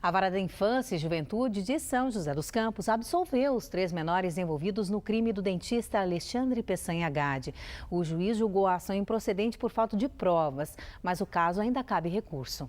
A Vara da Infância e Juventude de São José dos Campos absolveu os 3 menores envolvidos no crime do dentista Alexandre Peçanha Gade. O juiz julgou a ação improcedente por falta de provas, mas o caso ainda cabe recurso.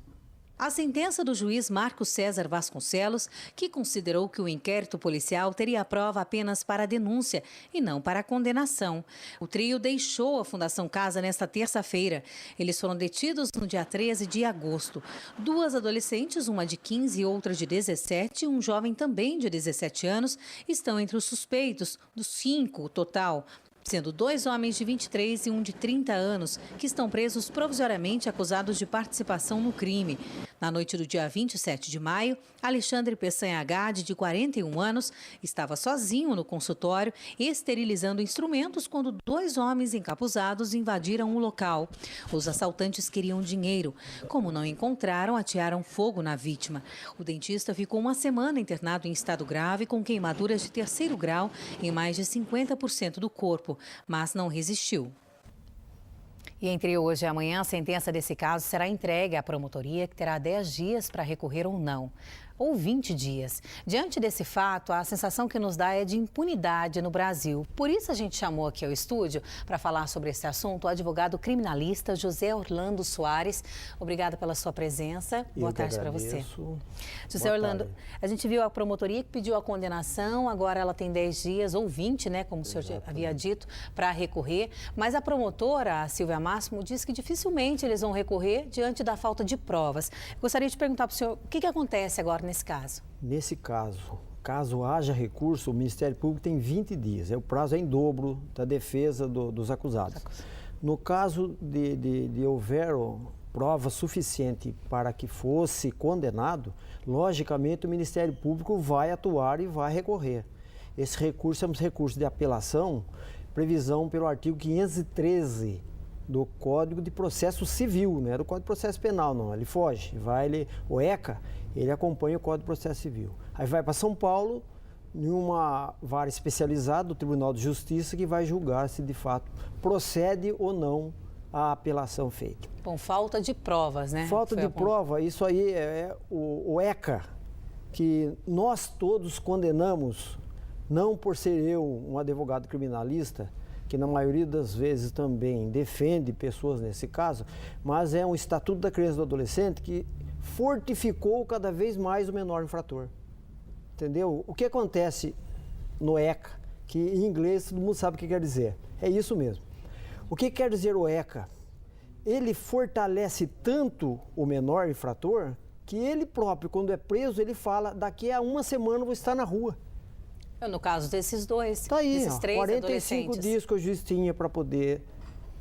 A sentença do juiz Marcos César Vasconcelos, que considerou que o inquérito policial teria prova apenas para a denúncia e não para a condenação. O trio deixou a Fundação Casa nesta terça-feira. Eles foram detidos no dia 13 de agosto. 2 adolescentes, uma de 15 e outra de 17, e um jovem também de 17 anos, estão entre os suspeitos, dos 5 total, sendo 2 homens de 23 e um de 30 anos, que estão presos provisoriamente acusados de participação no crime. Na noite do dia 27 de maio, Alexandre Peçanha Gade, de 41 anos, estava sozinho no consultório, esterilizando instrumentos quando 2 homens encapuzados invadiram o local. Os assaltantes queriam dinheiro. Como não encontraram, atearam fogo na vítima. O dentista ficou 1 semana internado em estado grave, com queimaduras de 3º grau em mais de 50% do corpo, mas não resistiu. E entre hoje e amanhã, a sentença desse caso será entregue à promotoria, que terá 10 dias para recorrer ou não, ou 20 dias. Diante desse fato, a sensação que nos dá é de impunidade no Brasil. Por isso a gente chamou aqui ao estúdio para falar sobre esse assunto o advogado criminalista José Orlando Soares. Obrigada pela sua presença. Boa tarde para você. José Orlando, a gente viu a promotoria que pediu a condenação, agora ela tem 10 dias ou 20, né, como o senhor havia dito, para recorrer. Mas a promotora, a Silvia Máximo, diz que dificilmente eles vão recorrer diante da falta de provas. Gostaria de perguntar para o senhor, o que acontece agora nesse caso? Nesse caso, caso haja recurso, o Ministério Público tem 20 dias. O prazo é em dobro da defesa dos acusados. No caso de houver prova suficiente para que fosse condenado, logicamente o Ministério Público vai atuar e vai recorrer. Esse recurso é um recurso de apelação, previsão pelo artigo 513 do Código de Processo Civil, não é do Código de Processo Penal, não. Ele foge, o ECA, ele acompanha o Código de Processo Civil. Aí vai para São Paulo, em uma vara especializada do Tribunal de Justiça, que vai julgar se de fato procede ou não a apelação feita. Bom, falta de provas, né? Falta de prova, isso aí é o ECA, que nós todos condenamos, não por ser eu um advogado criminalista, que na maioria das vezes também defende pessoas nesse caso, mas é um Estatuto da Criança e do Adolescente que fortificou cada vez mais o menor infrator. Entendeu? O que acontece no ECA, que em inglês todo mundo sabe o que quer dizer, é isso mesmo. O que quer dizer o ECA? Ele fortalece tanto o menor infrator que ele próprio, quando é preso, ele fala, daqui a 1 semana eu vou estar na rua. No caso desses 2, tá aí, desses 3 45 adolescentes. dias que o juiz tinha para poder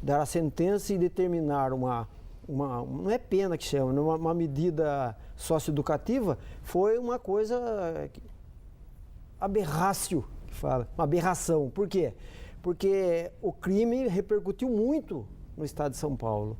dar a sentença e determinar não é pena que chama, uma medida socioeducativa, foi uma coisa aberrácio, que fala, uma aberração. Por quê? Porque o crime repercutiu muito no estado de São Paulo.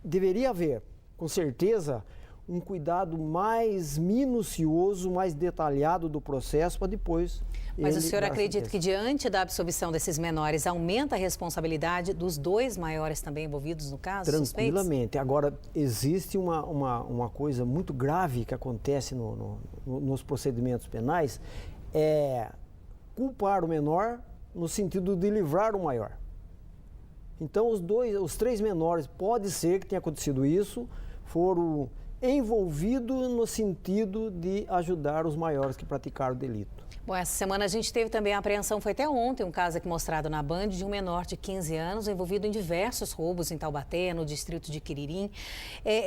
Deveria haver, com certeza, um cuidado mais minucioso, mais detalhado do processo para depois... Mas o senhor acredita que diante da absolvição desses menores aumenta a responsabilidade dos 2 maiores também envolvidos no caso? Tranquilamente. Suspeitos? Agora, existe uma coisa muito grave que acontece nos procedimentos penais, é culpar o menor no sentido de livrar o maior. Então, os 3 menores, pode ser que tenha acontecido isso, foram envolvidos no sentido de ajudar os maiores que praticaram o delito. Bom, essa semana a gente teve também a apreensão, foi até ontem, um caso aqui mostrado na Band, de um menor de 15 anos envolvido em diversos roubos em Taubaté, no distrito de Quiririm.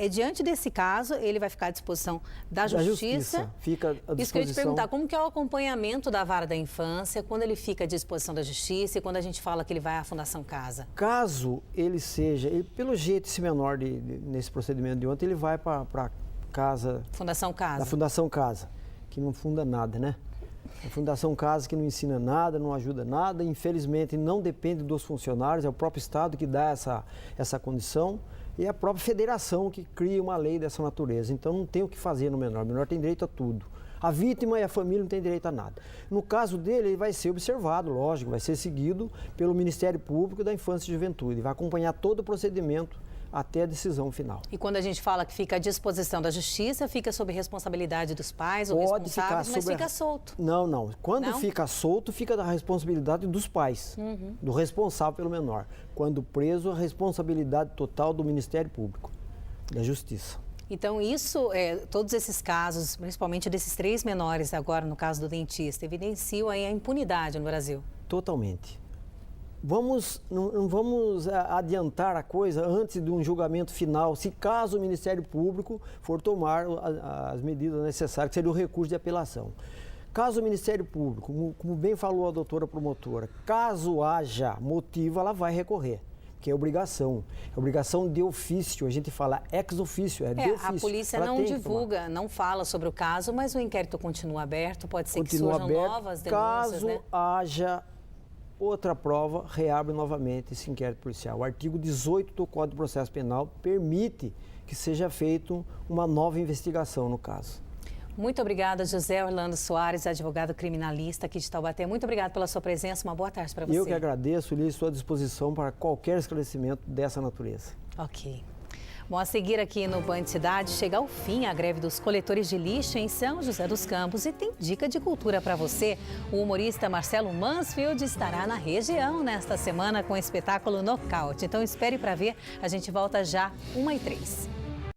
Diante desse caso, ele vai ficar à disposição da Justiça. Fica à disposição. Isso que eu ia te perguntar, como que é o acompanhamento da Vara da Infância, quando ele fica à disposição da Justiça e quando a gente fala que ele vai à Fundação Casa? Caso ele seja, pelo jeito esse menor nesse procedimento de ontem, ele vai para a casa... Fundação Casa. Da Fundação Casa, que não funda nada, né? A Fundação Casa que não ensina nada, não ajuda nada, infelizmente não depende dos funcionários, é o próprio Estado que dá essa condição e é a própria federação que cria uma lei dessa natureza. Então não tem o que fazer no menor, o menor tem direito a tudo. A vítima e a família não têm direito a nada. No caso dele, ele vai ser observado, lógico, vai ser seguido pelo Ministério Público da Infância e Juventude, vai acompanhar todo o procedimento até a decisão final. E quando a gente fala que fica à disposição da justiça, fica sob responsabilidade dos pais ou Pode responsáveis, ficar mas fica solto. Não. Quando Não? fica solto, fica da responsabilidade dos pais, do responsável pelo menor. Quando preso, a responsabilidade total do Ministério Público, da Justiça. Então, todos esses casos, principalmente desses 3 menores, agora no caso do dentista, evidenciam aí a impunidade no Brasil. Totalmente. Não vamos adiantar a coisa antes de um julgamento final, se caso o Ministério Público for tomar as medidas necessárias, que seria o recurso de apelação. Caso o Ministério Público, como bem falou a doutora promotora, caso haja motivo, ela vai recorrer. Que é obrigação de ofício, a gente fala ex ofício, de ofício. A polícia não divulga, não fala sobre o caso, mas o inquérito continua aberto, pode ser que surjam novas denúncias, caso haja outra prova, reabre novamente esse inquérito policial. O artigo 18 do Código de Processo Penal permite que seja feita uma nova investigação no caso. Muito obrigada, José Orlando Soares, advogado criminalista aqui de Taubaté. Muito obrigada pela sua presença, uma boa tarde para você. Eu que agradeço, Liz, estou à disposição para qualquer esclarecimento dessa natureza. Ok. Bom, a seguir aqui no Band Cidade, chega ao fim a greve dos coletores de lixo em São José dos Campos e tem dica de cultura para você. O humorista Marcelo Mansfield estará na região nesta semana com o espetáculo Nocaute. Então espere para ver, a gente volta já 1h03.